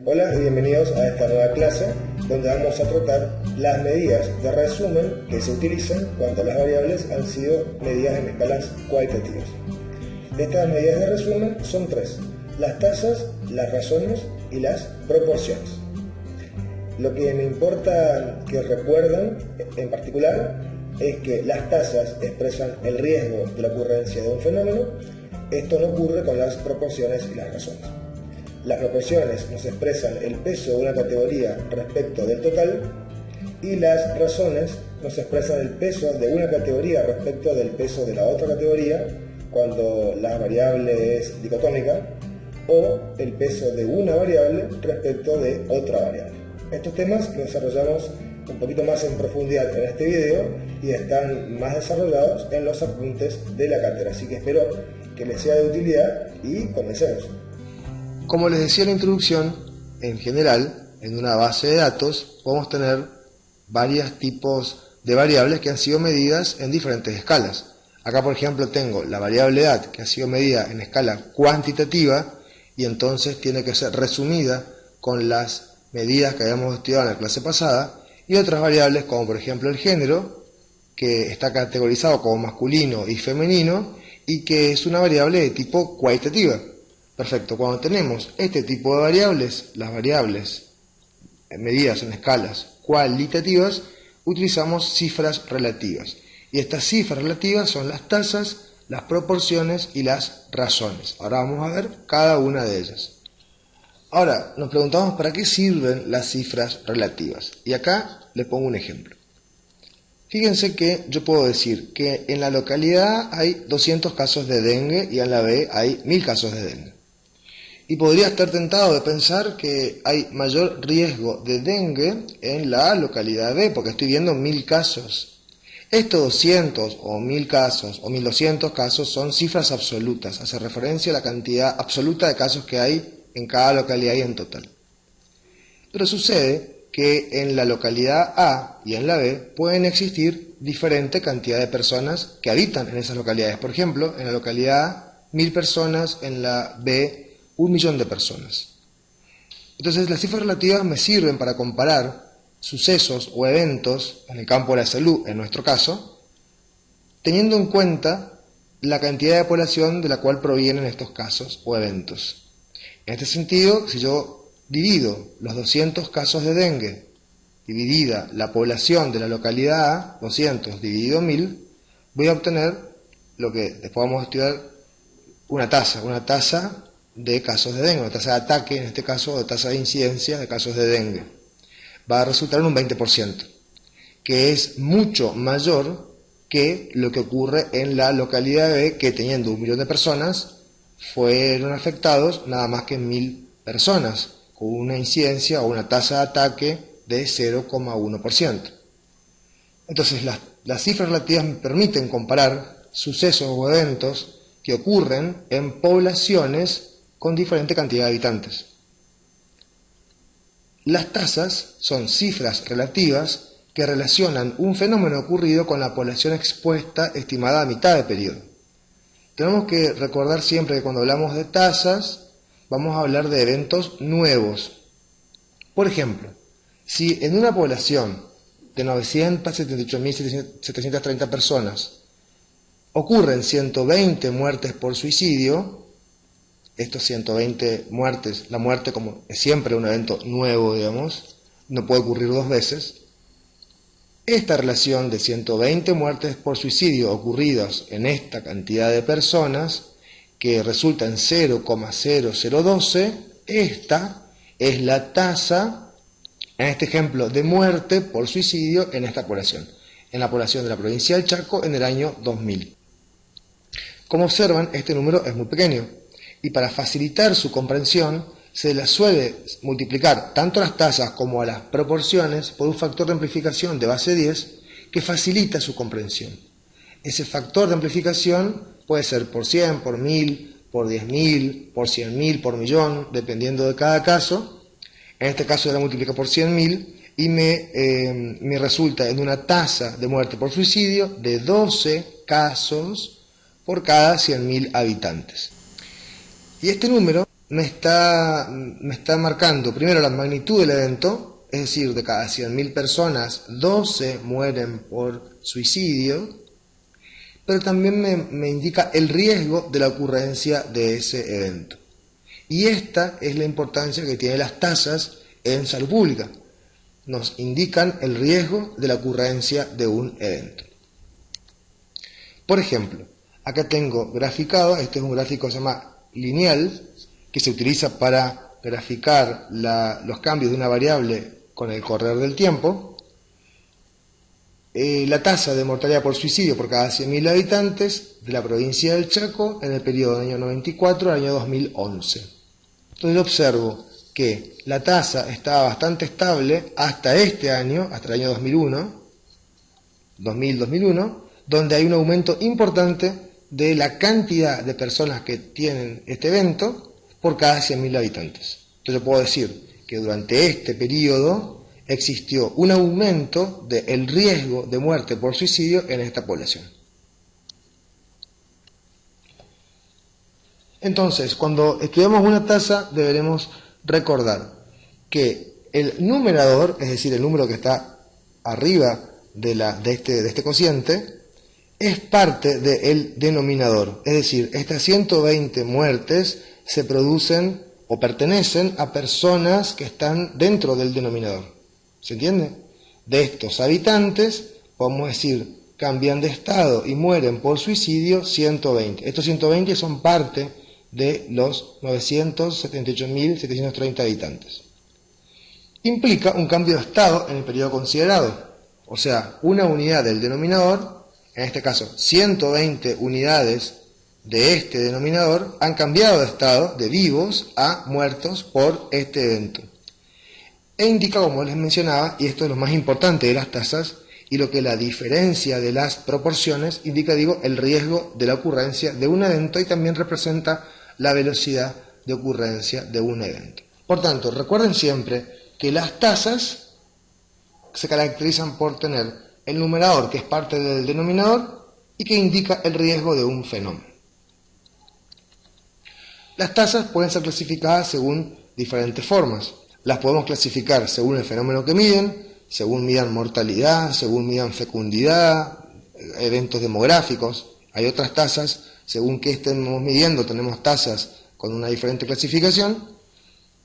Hola y bienvenidos a esta nueva clase donde vamos a tratar las medidas de resumen que se utilizan cuando las variables han sido medidas en escalas cualitativas. Estas medidas de resumen son tres: las tasas, las razones y las proporciones. Lo que me importa que recuerden en particular es que las tasas expresan el riesgo de la ocurrencia de un fenómeno. Esto no ocurre con las proporciones y las razones. Las proporciones nos expresan el peso de una categoría respecto del total y las razones nos expresan el peso de una categoría respecto del peso de la otra categoría cuando la variable es dicotómica, o el peso de una variable respecto de otra variable. Estos temas los desarrollamos un poquito más en profundidad en este video y están más desarrollados en los apuntes de la cátedra, así que espero que les sea de utilidad y comencemos. Como les decía en la introducción, en general, en una base de datos podemos tener varios tipos de variables que han sido medidas en diferentes escalas. Acá, por ejemplo, tengo la variable edad que ha sido medida en escala cuantitativa y entonces tiene que ser resumida con las medidas que habíamos estudiado en la clase pasada, y otras variables como por ejemplo el género, que está categorizado como masculino y femenino y que es una variable de tipo cualitativa. Perfecto, cuando tenemos este tipo de variables, las variables medidas en escalas cualitativas, utilizamos cifras relativas. Y estas cifras relativas son las tasas, las proporciones y las razones. Ahora vamos a ver cada una de ellas. Ahora, nos preguntamos para qué sirven las cifras relativas. Y acá les pongo un ejemplo. Fíjense que yo puedo decir que en la localidad A hay 200 casos de dengue y en la B hay 1000 casos de dengue. Y podría estar tentado de pensar que hay mayor riesgo de dengue en la localidad B, porque estoy viendo 1000 casos. Estos 200 o 1000 casos o 1200 casos son cifras absolutas, hace referencia a la cantidad absoluta de casos que hay en cada localidad y en total. Pero sucede que en la localidad A y en la B pueden existir diferente cantidad de personas que habitan en esas localidades. Por ejemplo, en la localidad A, 1000 personas, en la B, 1.000.000 de personas. Entonces las cifras relativas me sirven para comparar sucesos o eventos en el campo de la salud, en nuestro caso, teniendo en cuenta la cantidad de población de la cual provienen estos casos o eventos. En este sentido, si yo divido los 200 casos de dengue dividida la población de la localidad A, 200 dividido 1000, voy a obtener lo que después vamos a estudiar, una tasa de casos de dengue, una tasa de ataque, en este caso, de tasa de incidencia de casos de dengue. Va a resultar en un 20%, que es mucho mayor que lo que ocurre en la localidad B, que teniendo 1.000.000 de personas, fueron afectados nada más que 1000 personas, con una incidencia o una tasa de ataque de 0,1%. Entonces, las cifras relativas me permiten comparar sucesos o eventos que ocurren en poblaciones con diferente cantidad de habitantes. Las tasas son cifras relativas que relacionan un fenómeno ocurrido con la población expuesta estimada a mitad de periodo. Tenemos que recordar siempre que cuando hablamos de tasas vamos a hablar de eventos nuevos. Por ejemplo, si en una población de 978.730 personas ocurren 120 muertes por suicidio, estos 120 muertes, la muerte como es siempre un evento nuevo, digamos, no puede ocurrir dos veces, esta relación de 120 muertes por suicidio ocurridas en esta cantidad de personas, que resulta en 0,0012, esta es la tasa, en este ejemplo, de muerte por suicidio en esta población, en la población de la provincia del Chaco en el año 2000. Como observan, este número es muy pequeño, y para facilitar su comprensión se las suele multiplicar tanto a las tasas como a las proporciones por un factor de amplificación de base 10 que facilita su comprensión. Ese factor de amplificación puede ser por 100, por 1000, por 10.000, por 100.000, por millón, dependiendo de cada caso. En este caso yo la multiplico por 100.000 y me resulta en una tasa de muerte por suicidio de 12 casos por cada 100.000 habitantes. Y este número me está marcando primero la magnitud del evento, es decir, de cada 100.000 personas, 12 mueren por suicidio, pero también me indica el riesgo de la ocurrencia de ese evento. Y esta es la importancia que tienen las tasas en salud pública. Nos indican el riesgo de la ocurrencia de un evento. Por ejemplo, acá tengo graficado, este es un gráfico que se llama lineal, que se utiliza para graficar los cambios de una variable con el correr del tiempo. La tasa de mortalidad por suicidio por cada 100.000 habitantes de la provincia del Chaco en el periodo del año 94 al año 2011. Entonces observo que la tasa estaba bastante estable hasta este año, hasta el año 2001, donde hay un aumento importante de la cantidad de personas que tienen este evento por cada 100.000 habitantes. Entonces puedo decir que durante este periodo existió un aumento del riesgo de muerte por suicidio en esta población. Entonces, cuando estudiamos una tasa, deberemos recordar que el numerador, es decir, el número que está arriba de este cociente, es parte del denominador. Es decir, estas 120 muertes se producen o pertenecen a personas que están dentro del denominador. ¿Se entiende? De estos habitantes, podemos decir, cambian de estado y mueren por suicidio 120. Estos 120 son parte de los 978.730 habitantes. Implica un cambio de estado en el periodo considerado, o sea, una unidad del denominador, en este caso 120 unidades de este denominador, han cambiado de estado de vivos a muertos por este evento. E indica, como les mencionaba, y esto es lo más importante de las tasas, y lo que la diferencia de las proporciones indica, el riesgo de la ocurrencia de un evento y también representa la velocidad de ocurrencia de un evento. Por tanto, recuerden siempre que las tasas se caracterizan por tener el numerador, que es parte del denominador, y que indica el riesgo de un fenómeno. Las tasas pueden ser clasificadas según diferentes formas. Las podemos clasificar según el fenómeno que miden, según midan mortalidad, según midan fecundidad, eventos demográficos. Hay otras tasas, según qué estemos midiendo, tenemos tasas con una diferente clasificación.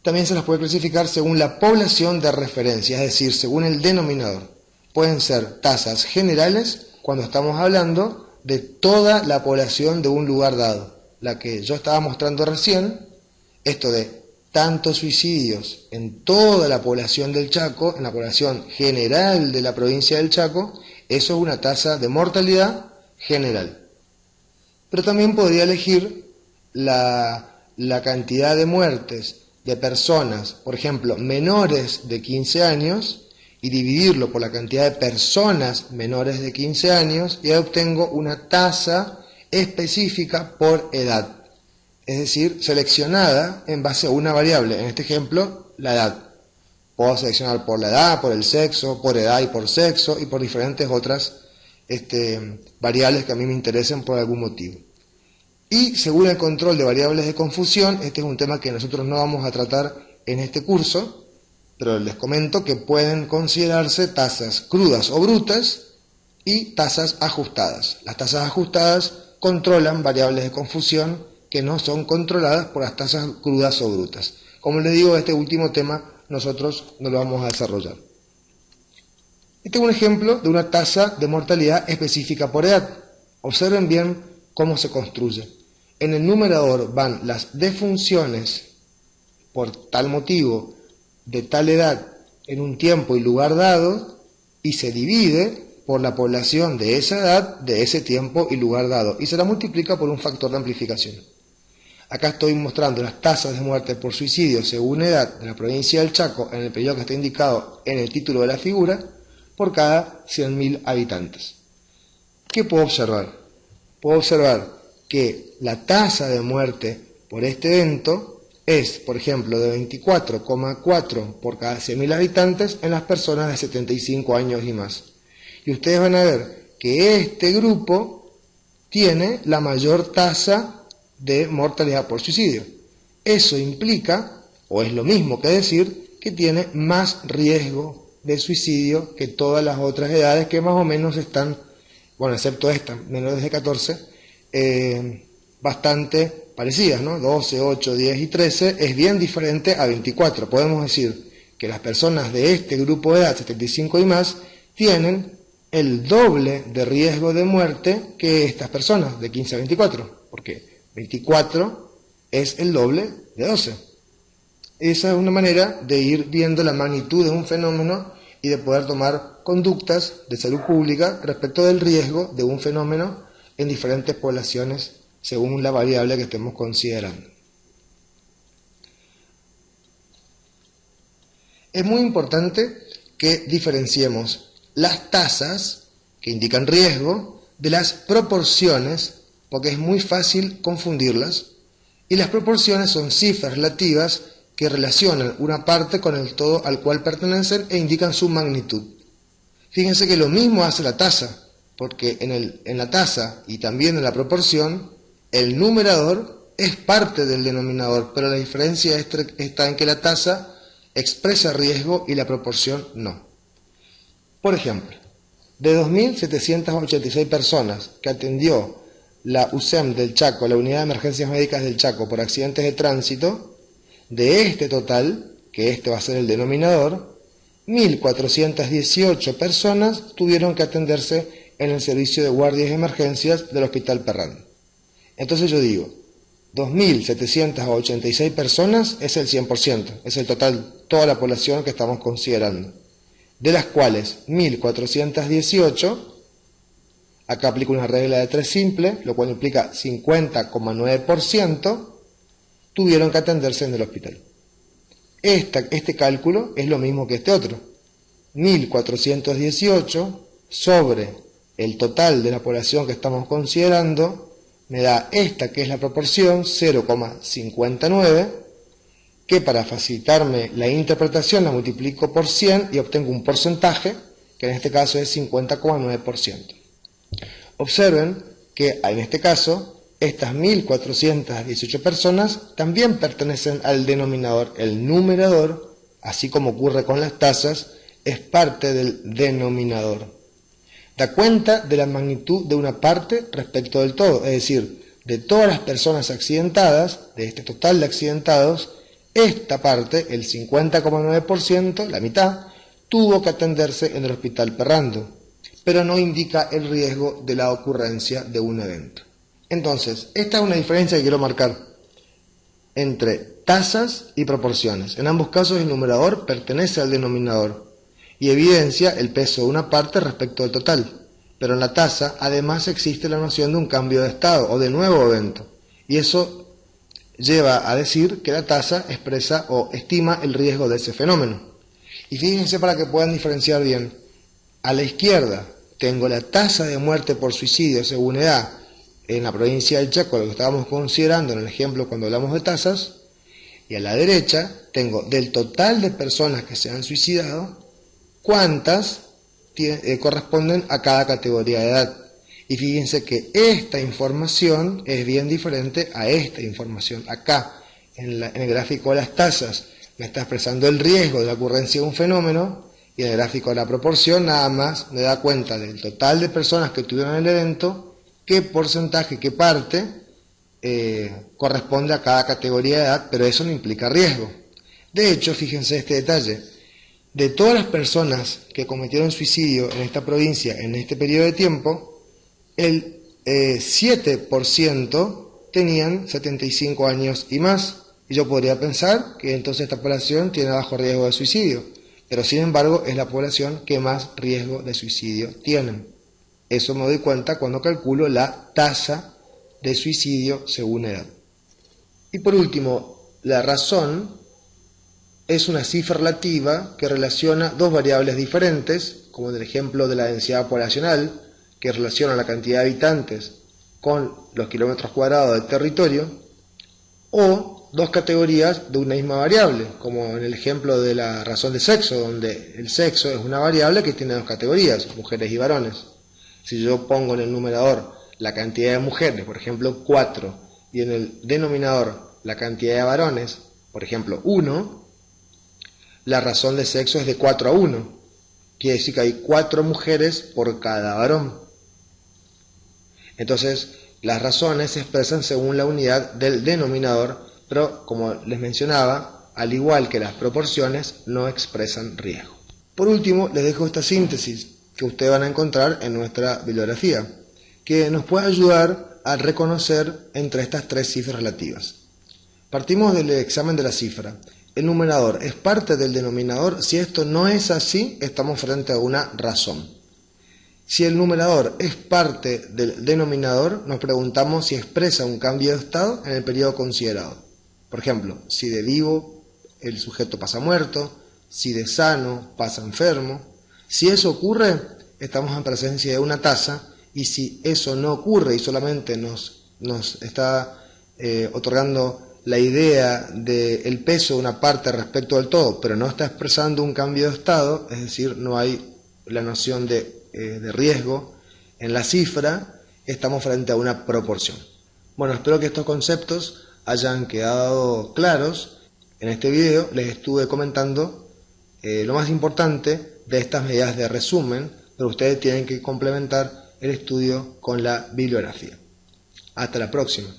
También se las puede clasificar según la población de referencia, es decir, según el denominador. Pueden ser tasas generales cuando estamos hablando de toda la población de un lugar dado. La que yo estaba mostrando recién, esto de tantos suicidios en toda la población del Chaco, en la población general de la provincia del Chaco, eso es una tasa de mortalidad general. Pero también podría elegir la cantidad de muertes de personas, por ejemplo, menores de 15 años, y dividirlo por la cantidad de personas menores de 15 años, y ahí obtengo una tasa específica por edad. Es decir, seleccionada en base a una variable, en este ejemplo, la edad. Puedo seleccionar por la edad, por el sexo, por edad y por sexo, y por diferentes otras variables que a mí me interesen por algún motivo. Y según el control de variables de confusión, este es un tema que nosotros no vamos a tratar en este curso, pero les comento que pueden considerarse tasas crudas o brutas y tasas ajustadas. Las tasas ajustadas controlan variables de confusión que no son controladas por las tasas crudas o brutas. Como les digo, este último tema nosotros no lo vamos a desarrollar. Este es un ejemplo de una tasa de mortalidad específica por edad. Observen bien cómo se construye. En el numerador van las defunciones por tal motivo de tal edad en un tiempo y lugar dado y se divide por la población de esa edad, de ese tiempo y lugar dado, y se la multiplica por un factor de amplificación. Acá estoy mostrando las tasas de muerte por suicidio según edad de la provincia del Chaco en el periodo que está indicado en el título de la figura por cada 100.000 habitantes. ¿Qué puedo observar? Puedo observar que la tasa de muerte por este evento es, por ejemplo, de 24,4 por cada 100.000 habitantes en las personas de 75 años y más. Y ustedes van a ver que este grupo tiene la mayor tasa de mortalidad por suicidio. Eso implica, o es lo mismo que decir, que tiene más riesgo de suicidio que todas las otras edades que más o menos están, bueno, excepto esta, menores de 14, bastante parecidas, ¿no? 12, 8, 10 y 13 es bien diferente a 24. Podemos decir que las personas de este grupo de edad, 75 y más, tienen el doble de riesgo de muerte que estas personas de 15 a 24, porque 24 es el doble de 12. Esa es una manera de ir viendo la magnitud de un fenómeno y de poder tomar conductas de salud pública respecto del riesgo de un fenómeno en diferentes poblaciones según la variable que estemos considerando. Es muy importante que diferenciemos las tasas que indican riesgo de las proporciones, porque es muy fácil confundirlas, y las proporciones son cifras relativas que relacionan una parte con el todo al cual pertenecen e indican su magnitud. Fíjense que lo mismo hace la tasa, porque en la tasa y también en la proporción, el numerador es parte del denominador, pero la diferencia está en que la tasa expresa riesgo y la proporción no. Por ejemplo, de 2.786 personas que atendió la UCEM del Chaco, la Unidad de Emergencias Médicas del Chaco, por accidentes de tránsito, de este total, que este va a ser el denominador, 1.418 personas tuvieron que atenderse en el servicio de guardias de emergencias del Hospital Perrán. Entonces yo digo, 2.786 personas es el 100%, es el total, toda la población que estamos considerando, de las cuales 1.418, acá aplico una regla de 3 simple, lo cual implica 50,9%, tuvieron que atenderse en el hospital. Este cálculo es lo mismo que este otro. 1.418 sobre el total de la población que estamos considerando me da esta que es la proporción 0,59, que para facilitarme la interpretación la multiplico por 100 y obtengo un porcentaje, que en este caso es 50,9%. Observen que en este caso estas 1.418 personas también pertenecen al denominador. El numerador, así como ocurre con las tasas, es parte del denominador. Da cuenta de la magnitud de una parte respecto del todo, es decir, de todas las personas accidentadas, de este total de accidentados, esta parte, el 50,9%, la mitad, tuvo que atenderse en el Hospital Perrando, pero no indica el riesgo de la ocurrencia de un evento. Entonces, esta es una diferencia que quiero marcar entre tasas y proporciones. En ambos casos el numerador pertenece al denominador y evidencia el peso de una parte respecto del total. Pero en la tasa además existe la noción de un cambio de estado o de nuevo evento. Y eso lleva a decir que la tasa expresa o estima el riesgo de ese fenómeno. Y fíjense para que puedan diferenciar bien. A la izquierda tengo la tasa de muerte por suicidio según edad en la provincia del Chaco, lo que estábamos considerando en el ejemplo cuando hablamos de tasas, y a la derecha tengo del total de personas que se han suicidado, cuántas corresponden a cada categoría de edad. Y fíjense que esta información es bien diferente a esta información. Acá, en el gráfico de las tasas, me está expresando el riesgo de la ocurrencia de un fenómeno, y en el gráfico de la proporción nada más me da cuenta del total de personas que tuvieron el evento, qué porcentaje, qué parte corresponde a cada categoría de edad, pero eso no implica riesgo. De hecho, fíjense este detalle, de todas las personas que cometieron suicidio en esta provincia en este periodo de tiempo, el 7% tenían 75 años y más, y yo podría pensar que entonces esta población tiene bajo riesgo de suicidio, pero sin embargo es la población que más riesgo de suicidio tienen. Eso me doy cuenta cuando calculo la tasa de suicidio según edad. Y por último, la razón es una cifra relativa que relaciona dos variables diferentes, como en el ejemplo de la densidad poblacional, que relaciona la cantidad de habitantes con los kilómetros cuadrados del territorio, o dos categorías de una misma variable, como en el ejemplo de la razón de sexo, donde el sexo es una variable que tiene dos categorías, mujeres y varones. Si yo pongo en el numerador la cantidad de mujeres, por ejemplo 4, y en el denominador la cantidad de varones, por ejemplo 1, la razón de sexo es de 4:1. Quiere decir que hay 4 mujeres por cada varón. Entonces, las razones se expresan según la unidad del denominador, pero como les mencionaba, al igual que las proporciones, no expresan riesgo. Por último, les dejo esta síntesis que ustedes van a encontrar en nuestra bibliografía, que nos puede ayudar a reconocer entre estas 3 cifras relativas. Partimos del examen de la cifra. El numerador es parte del denominador. Si esto no es así, estamos frente a una razón. Si el numerador es parte del denominador, nos preguntamos si expresa un cambio de estado en el periodo considerado. Por ejemplo, si de vivo el sujeto pasa muerto, si de sano pasa enfermo. Si eso ocurre, estamos en presencia de una tasa, y si eso no ocurre y solamente nos está otorgando la idea del peso de una parte respecto del todo, pero no está expresando un cambio de estado, es decir, no hay la noción de riesgo en la cifra, estamos frente a una proporción. Bueno, espero que estos conceptos hayan quedado claros. En este video les estuve comentando lo más importante de estas medidas de resumen, pero ustedes tienen que complementar el estudio con la bibliografía. Hasta la próxima.